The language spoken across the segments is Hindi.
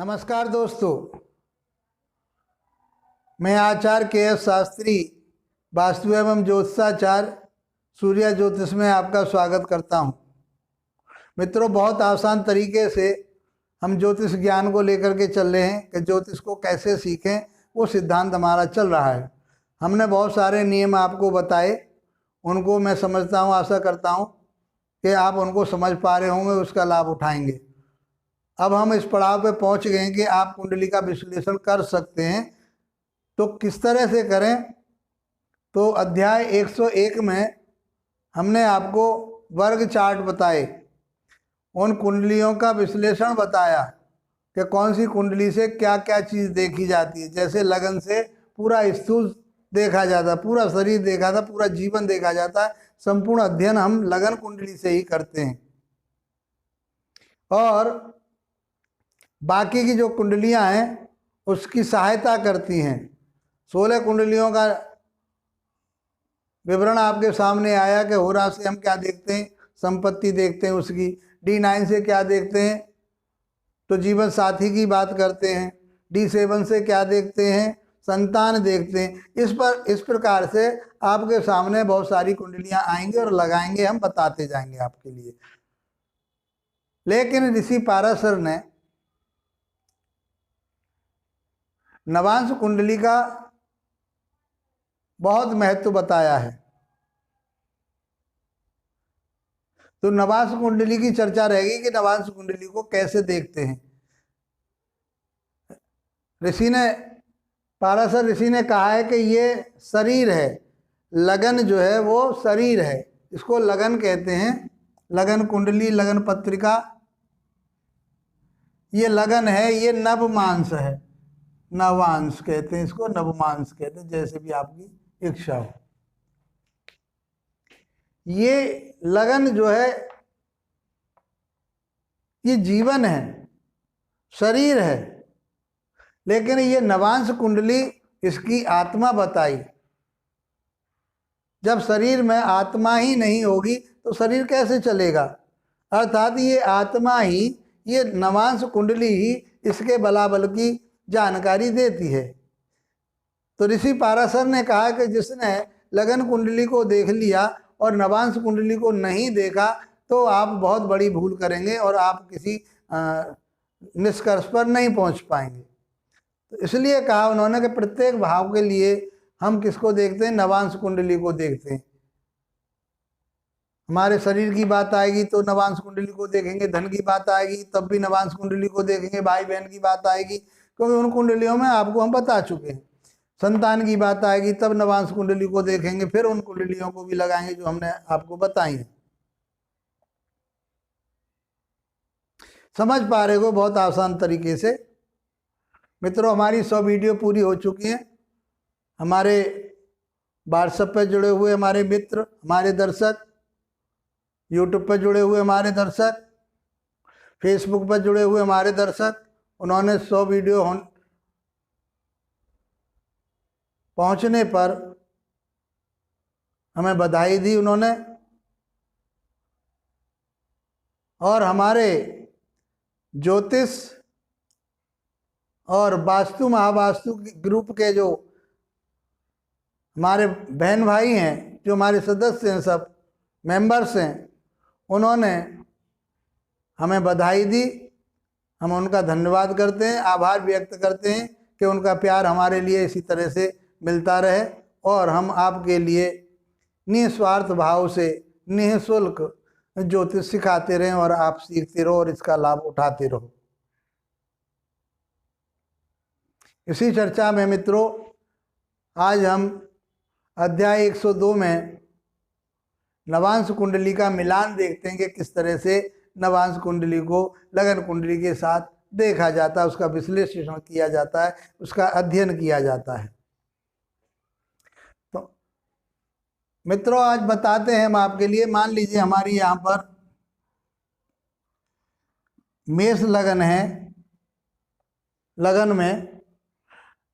नमस्कार दोस्तों, मैं आचार्य के.एस. शास्त्री वास्तु एवं ज्योतिषाचार्य सूर्य ज्योतिष में आपका स्वागत करता हूं। मित्रों, बहुत आसान तरीके से हम ज्योतिष ज्ञान को लेकर के चल रहे हैं कि ज्योतिष को कैसे सीखें, वो सिद्धांत हमारा चल रहा है। हमने बहुत सारे नियम आपको बताए, उनको मैं समझता हूँ, आशा करता हूँ कि आप उनको समझ पा रहे होंगे, उसका लाभ उठाएंगे। अब हम इस पड़ाव पे पहुंच गए हैं कि आप कुंडली का विश्लेषण कर सकते हैं। तो किस तरह से करें? तो अध्याय 101 में हमने आपको वर्ग चार्ट बताए, उन कुंडलियों का विश्लेषण बताया कि कौन सी कुंडली से क्या क्या चीज़ देखी जाती है। जैसे लगन से पूरा स्थूल देखा जाता, पूरा शरीर देखा था, पूरा जीवन देखा जाता है। संपूर्ण अध्ययन हम लगन कुंडली से ही करते हैं। और बाकी की जो कुंडलियां हैं उसकी सहायता करती हैं। 16 कुंडलियों का विवरण आपके सामने आया कि होरा से हम क्या देखते हैं, संपत्ति देखते हैं उसकी। D9 से क्या देखते हैं, तो जीवन साथी की बात करते हैं। D7 से क्या देखते हैं, संतान देखते हैं। इस प्रकार से आपके सामने बहुत सारी कुंडलियां आएंगी और लगाएंगे, हम बताते जाएंगे आपके लिए। लेकिन ऋषि पाराशर ने नवांश कुंडली का बहुत महत्व बताया है। तो नवांश कुंडली की चर्चा रहेगी कि नवांश कुंडली को कैसे देखते हैं। पाराशर ऋषि ने कहा है कि ये शरीर है, लगन जो है वो शरीर है, इसको लगन कहते हैं। लगन कुंडली, लगन पत्रिका, ये लगन है, ये नवमांस है, नवांश कहते हैं इसको, नवमांस कहते हैं, जैसे भी आपकी इच्छा हो। ये लगन जो है ये जीवन है, शरीर है। लेकिन ये नवांश कुंडली इसकी आत्मा बताई। जब शरीर में आत्मा ही नहीं होगी तो शरीर कैसे चलेगा? अर्थात ये आत्मा ही, ये नवांश कुंडली ही इसके बलाबल की जानकारी देती है। तो ऋषि पाराशर ने कहा कि जिसने लगन कुंडली को देख लिया और नवांश कुंडली को नहीं देखा तो आप बहुत बड़ी भूल करेंगे और आप किसी निष्कर्ष पर नहीं पहुंच पाएंगे। तो इसलिए कहा उन्होंने कि प्रत्येक भाव के लिए हम किसको देखते हैं, नवांश कुंडली को देखते हैं। हमारे शरीर की बात आएगी तो नवांश कुंडली को देखेंगे, धन की बात आएगी तब भी नवांश कुंडली को देखेंगे, भाई बहन की बात आएगी क्योंकि उन कुंडलियों में आपको हम बता चुके हैं। संतान की बात आएगी तब नवांश कुंडली को देखेंगे, फिर उन कुंडलियों को भी लगाएंगे जो हमने आपको बताई है। समझ पा रहे हो बहुत आसान तरीके से। मित्रों, हमारी 100 वीडियो पूरी हो चुकी हैं। हमारे व्हाट्सएप पे जुड़े हुए हमारे मित्र, हमारे दर्शक, यूट्यूब पर जुड़े हुए हमारे दर्शक, फेसबुक पर जुड़े हुए हमारे दर्शक, उन्होंने 100 वीडियो पहुंचने पर हमें बधाई दी उन्होंने। और हमारे ज्योतिष और वास्तु महावास्तु ग्रुप के जो हमारे बहन भाई हैं, जो हमारे सदस्य हैं, सब मेंबर्स हैं, उन्होंने हमें बधाई दी। हम उनका धन्यवाद करते हैं, आभार व्यक्त करते हैं कि उनका प्यार हमारे लिए इसी तरह से मिलता रहे और हम आपके लिए निस्वार्थ भाव से निःशुल्क ज्योतिष सिखाते रहें और आप सीखते रहो और इसका लाभ उठाते रहो। इसी चर्चा में मित्रों, आज हम अध्याय 102 में नवांश कुंडली का मिलान देखते हैं कि किस तरह से नवांश कुंडली को लगन कुंडली के साथ देखा जाता है, उसका विश्लेषण किया जाता है, उसका अध्ययन किया जाता है। तो मित्रों, आज बताते हैं हम आपके लिए। मान लीजिए हमारी यहाँ पर मेष लगन है, लगन में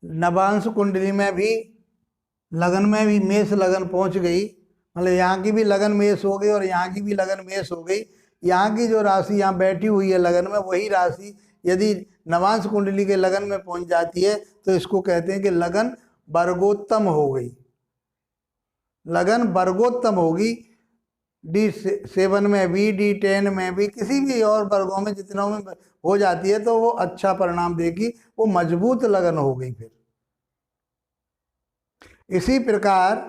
नवांश कुंडली में भी, लगन में भी मेष लगन पहुंच गई, मतलब यहाँ की भी लगन मेष हो गई और यहाँ की भी लगन मेष हो गई। यहाँ की जो राशि यहाँ बैठी हुई है लगन में, वही राशि यदि नवांश कुंडली के लगन में पहुंच जाती है तो इसको कहते हैं कि लगन वर्गोत्तम हो गई, लगन वर्गोत्तम होगी। D7 में भी, D10 में भी, किसी भी और वर्गों में जितनों में हो जाती है तो वो अच्छा परिणाम देगी, वो मजबूत लगन हो गई। फिर इसी प्रकार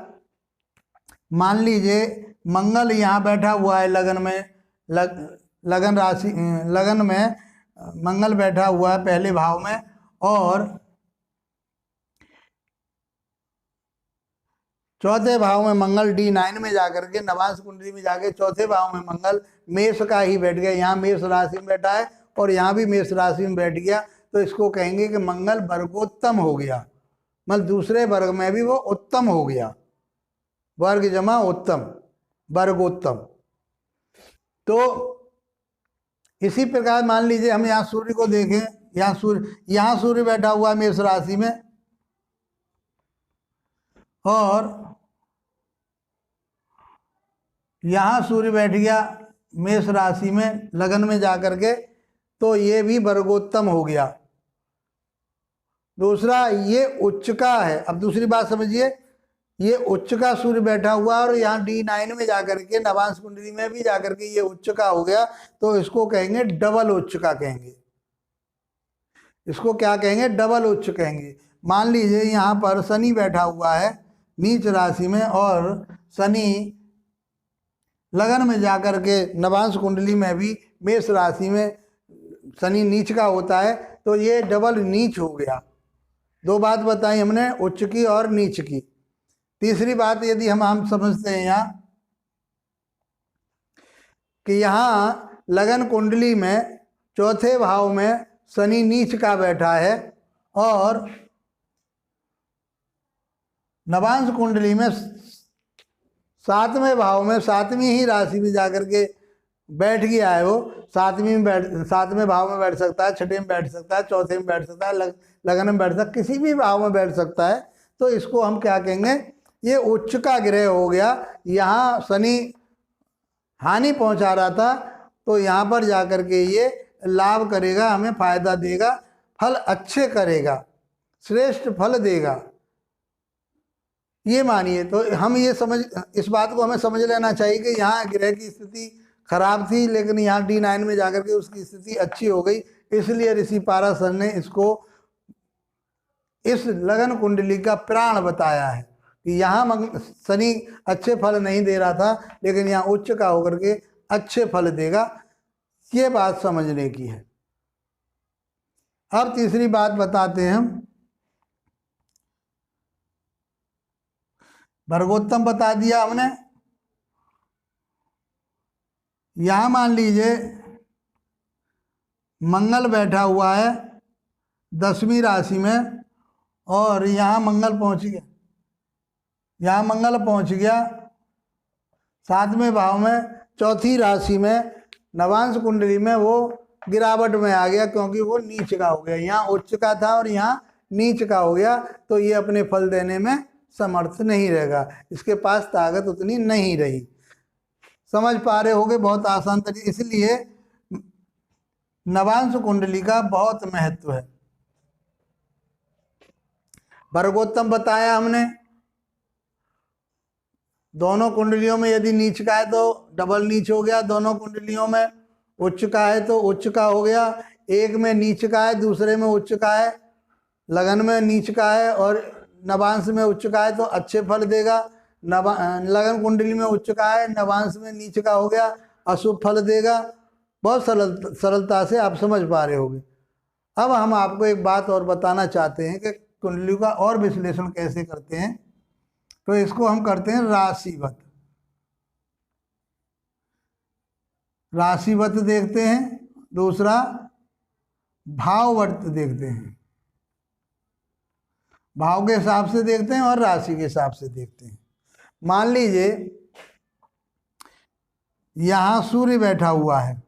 मान लीजिए मंगल यहाँ बैठा हुआ है लगन में, लगन राशि, लगन में मंगल बैठा हुआ है पहले भाव में, और चौथे भाव में मंगल D9 में जाकर के, नवांश कुंडली में जाके चौथे भाव में मंगल मेष का ही बैठ गया, यहाँ मेष राशि में बैठा है और यहाँ भी मेष राशि में बैठ गया, तो इसको कहेंगे कि मंगल वर्गोत्तम हो गया, मतलब दूसरे वर्ग में भी वो उत्तम हो गया, वर्ग जमा उत्तम, वर्गोत्तम। तो इसी प्रकार मान लीजिए हम यहाँ सूर्य को देखें, यहाँ सूर्य बैठा हुआ है मेष राशि में, और यहाँ सूर्य बैठ गया मेष राशि में लगन में जाकर के, तो ये भी वर्गोत्तम हो गया। दूसरा, ये उच्च का है। अब दूसरी बात समझिए, ये उच्च का सूर्य बैठा हुआ और यहाँ D9 में जाकर के, नवांश कुंडली में भी जाकर के ये उच्च का हो गया, तो इसको कहेंगे डबल उच्च का कहेंगे। इसको क्या कहेंगे? डबल उच्च कहेंगे। मान लीजिए यहाँ पर शनि बैठा हुआ है नीच राशि में, और शनि लगन में जाकर के नवांश कुंडली में भी मेष राशि में शनि नीच का होता है, तो ये डबल नीच हो गया। दो बात बताई हमने, उच्च की और नीच की। तीसरी बात यदि हम समझते हैं यहाँ कि यहाँ लगन कुंडली में चौथे भाव में शनि नीच का बैठा है, और नवांश कुंडली में सातवें भाव में, सातवीं ही राशि में जाकर के बैठ गया है। वो सातवें भाव में बैठ सकता है, छठे में बैठ सकता है, चौथे में बैठ सकता है, लगन में बैठ सकता है, किसी भी भाव में बैठ सकता है। तो इसको हम क्या कहेंगे? ये उच्च का ग्रह हो गया। यहाँ शनि हानि पहुंचा रहा था, तो यहाँ पर जाकर के ये लाभ करेगा, हमें फायदा देगा, फल अच्छे करेगा, श्रेष्ठ फल देगा, ये मानिए। तो हम ये इस बात को हमें समझ लेना चाहिए कि यहाँ ग्रह की स्थिति खराब थी, लेकिन यहाँ D9 में जाकर के उसकी स्थिति अच्छी हो गई। इसलिए ऋषि पाराशर ने इसको, इस लगन कुंडली का प्राण बताया है कि यहाँ शनि अच्छे फल नहीं दे रहा था, लेकिन यहाँ उच्च का होकर के अच्छे फल देगा। ये बात समझने की है। अब तीसरी बात बताते हैं हम। वर्गोत्तम बता दिया हमने। यहां मान लीजिए मंगल बैठा हुआ है 10वीं राशि में, और यहाँ मंगल पहुंच गया, यहाँ मंगल पहुंच गया 7वें भाव में, चौथी राशि में, नवांश कुंडली में वो गिरावट में आ गया, क्योंकि वो नीच का हो गया। यहाँ उच्च का था और यहाँ नीच का हो गया, तो ये अपने फल देने में समर्थ नहीं रहेगा, इसके पास ताकत उतनी नहीं रही। समझ पा रहे होगे? बहुत आसान तरीके। इसलिए नवांश कुंडली का बहुत महत्व है। वर्गोत्तम बताया हमने, दोनों कुंडलियों में यदि नीच का है तो डबल नीच हो गया, दोनों कुंडलियों में उच्च का है तो उच्च का हो गया। एक में नीच का है, दूसरे में उच्च का है, लगन में नीच का है और नवांश में उच्च का है तो अच्छे फल देगा। लगन कुंडली में उच्च का है, नवांश में नीच का हो गया, अशुभ फल देगा। बहुत सरलता से आप समझ पा रहे होंगे। अब हम आपको एक बात और बताना चाहते हैं कि कुंडली का और विश्लेषण कैसे करते हैं। तो इसको हम करते हैं राशिवत। राशिवत देखते हैं, दूसरा भाववत देखते हैं। भाव के हिसाब से देखते हैं और राशि के हिसाब से देखते हैं। मान लीजिए यहां सूर्य बैठा हुआ है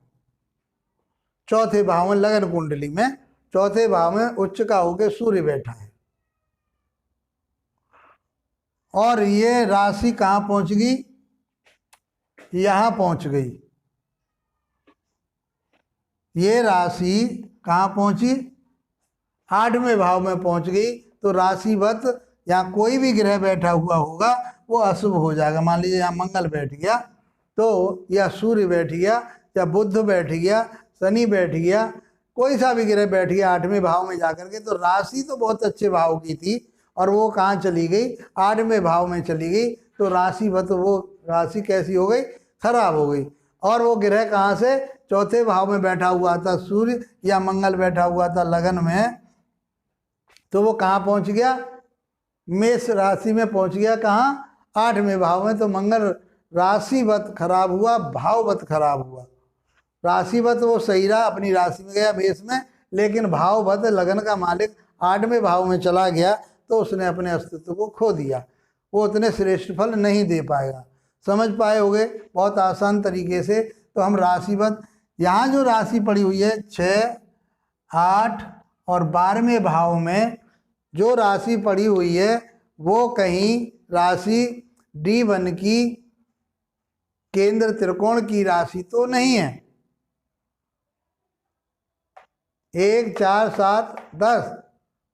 चौथे भाव में, लगन कुंडली में चौथे भाव में उच्च का होकर सूर्य बैठा है, और ये राशि कहां पहुंच गई? यहां पहुंच गई। ये राशि कहाँ पहुंची? 8वें भाव में पहुंच गई। तो राशिवत यहाँ कोई भी ग्रह बैठा हुआ होगा वो अशुभ हो जाएगा। मान लीजिए यहाँ मंगल बैठ गया, तो या सूर्य बैठ गया, या बुध बैठ गया, शनि बैठ गया, कोई सा भी ग्रह बैठ गया 8वें भाव में जाकर के, तो राशि तो बहुत अच्छे भाव की थी और वो कहाँ चली गई? 8वें भाव में चली गई। तो राशिवत वो राशि कैसी हो गई? खराब हो गई। और वो ग्रह कहाँ से? चौथे भाव में बैठा हुआ था सूर्य या मंगल बैठा हुआ था लगन में, तो वो कहाँ पहुंच गया? मेष राशि में पहुंच गया। कहाँ? 8वें भाव में। तो मंगल राशिवत खराब हुआ, भाववत खराब हुआ। राशिवत वो सही रहा, अपनी राशि में गया मेष में, लेकिन भाववत लगन का मालिक 8वें भाव में चला गया, तो उसने अपने अस्तित्व को खो दिया। वो उतने श्रेष्ठ फल नहीं दे पाएगा। समझ पाए होगे बहुत आसान तरीके से। तो हम राशिवत, यहाँ जो राशि पड़ी हुई है 6, 8 और 12वें भाव में जो राशि पड़ी हुई है वो कहीं राशि D1 की केंद्र त्रिकोण की राशि तो नहीं है। 1, 4, 7, 10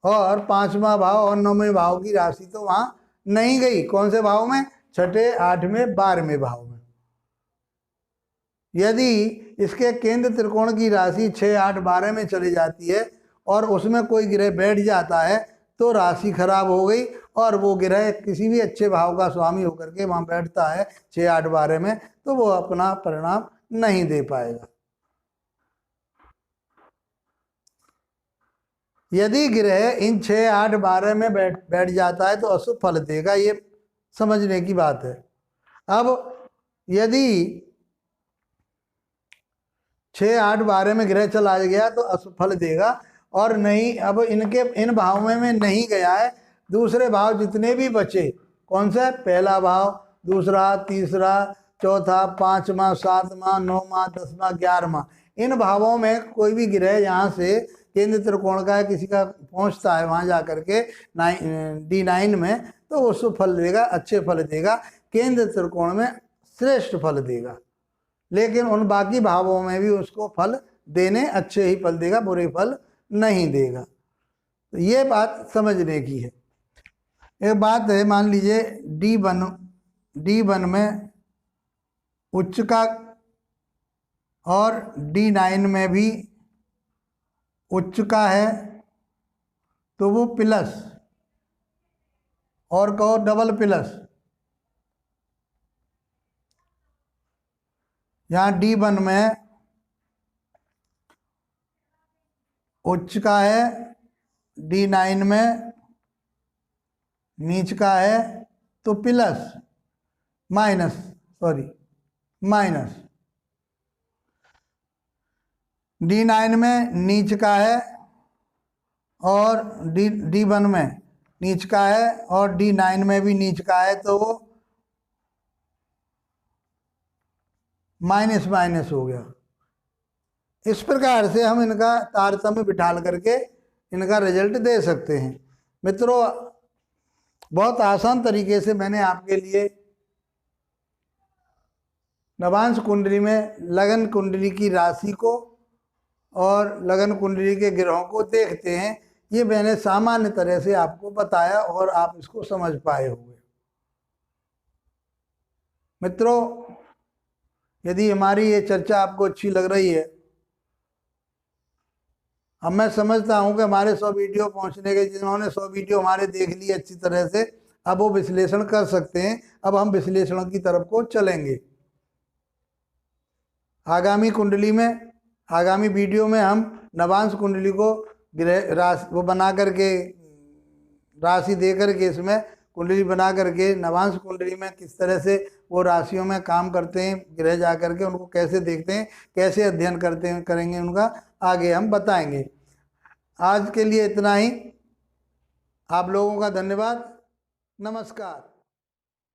और 5वां भाव और 9वें भाव की राशि तो वहां नहीं गई। कौन से भाव में? 6, 8वें, 12वें भाव में। यदि इसके केंद्र त्रिकोण की राशि 6, 8, 12 में चली जाती है और उसमें कोई ग्रह बैठ जाता है तो राशि खराब हो गई, और वो ग्रह किसी भी अच्छे भाव का स्वामी होकर के वहां बैठता है 6, 8, 12 में, तो वो अपना परिणाम नहीं दे पाएगा। यदि ग्रह इन 6, 8, 12 में बैठ जाता है तो अशुभ फल देगा। ये समझने की बात है। अब यदि 6, 8, 12 में ग्रह चला गया तो अशुभ फल देगा, और नहीं, अब इनके इन भाव में नहीं गया है, दूसरे भाव जितने भी बचे, कौन सा? पहला भाव, दूसरा, तीसरा, चौथा, 5वां, 7वां, 9वां, 10वां, 11वां, इन भावों में कोई भी ग्रह यहाँ से केंद्र त्रिकोण का किसी का पहुँचता है वहाँ जा करके D9 में, तो वो शुभ फल देगा, अच्छे फल देगा, केंद्र त्रिकोण में श्रेष्ठ फल देगा। लेकिन उन बाकी भावों में भी उसको फल देने अच्छे ही फल देगा, बुरे फल नहीं देगा। तो ये बात समझने की है। एक बात है, मान लीजिए D1 में उच्च का और D9 में भी उच्च का है, तो वो प्लस, और कहो डबल प्लस। यहाँ D1 में उच्च का है, D9 में नीच का है, तो प्लस माइनस, माइनस। D9 में नीच का है और D1 में नीच का है और D9 में भी नीच का है, तो वो माइनस माइनस हो गया। इस प्रकार से हम इनका तारतम्य बिठाल करके इनका रिजल्ट दे सकते हैं। मित्रों, बहुत आसान तरीके से मैंने आपके लिए नवांश कुंडली में लगन कुंडली की राशि को और लगन कुंडली के ग्रहों को देखते हैं, ये मैंने सामान्य तरह से आपको बताया और आप इसको समझ पाए होंगे। मित्रों, यदि हमारी ये चर्चा आपको अच्छी लग रही है, अब मैं समझता हूं कि हमारे 100 वीडियो पहुंचने के, जिन्होंने 100 वीडियो हमारे देख लिए अच्छी तरह से, अब वो विश्लेषण कर सकते हैं। अब हम विश्लेषण की तरफ को चलेंगे। आगामी कुंडली में, आगामी वीडियो में हम नवांश कुंडली को ग्रह राशि वो बना करके, राशि दे करके, इसमें कुंडली बना करके नवांश कुंडली में किस तरह से वो राशियों में काम करते हैं, ग्रह जा करके उनको कैसे देखते हैं, कैसे अध्ययन करते हैं, करेंगे, उनका आगे हम बताएंगे। आज के लिए इतना ही। आप लोगों का धन्यवाद। नमस्कार।